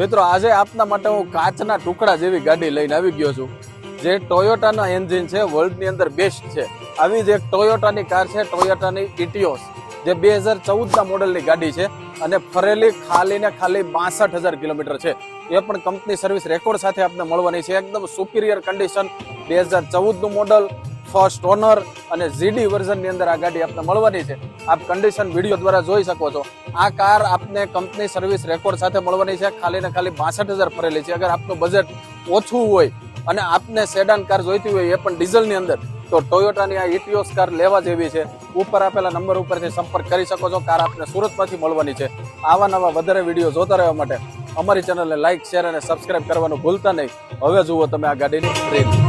મિત્રો આજે આપના માટે હું કાચના ટુકડા જેવી ગાડી લઈને આવી ગયો છું, જે ટોયોટાના એન્જિન છે, વર્લ્ડની અંદર બેસ્ટ છે. આવી જ એક ટોયોટાની કાર છે, ટોયોટાની ઇટિયોસ, જે 2014ના મોડલની ગાડી છે અને ફરેલી ખાલી 62,000 કિલોમીટર છે. એ પણ કંપની સર્વિસ રેકોર્ડ સાથે આપને મળવાની છે. એકદમ સુપિરિયર કન્ડિશન, 2014નું મોડલ, ફર્સ્ટ ઓનર અને જીડી વર્ઝનની અંદર આ ગાડી આપને મળવાની છે. આપ કન્ડિશન વિડીયો દ્વારા જોઈ શકો છો. આ કાર આપને કંપની સર્વિસ રેકોર્ડ સાથે મળવાની છે. ખાલી 62,000 ફરેલી છે. અગર આપનું બજેટ ઓછું હોય અને આપને સેડાન કાર જોઈતી હોય, એ પણ ડીઝલની અંદર, તો ટોયોટાની આ ઇટિયોસ કાર લેવા જેવી છે. ઉપર આપેલા નંબર ઉપરથી સંપર્ક કરી શકો છો. કાર આપને સુરતમાંથી મળવાની છે. આવા નવા વધારે વિડીયો જોતા રહેવા માટે અમારી ચેનલને લાઇક, શેર અને સબસ્ક્રાઇબ કરવાનું ભૂલતા નહીં. હવે જુઓ તમે આ ગાડીની રેલ.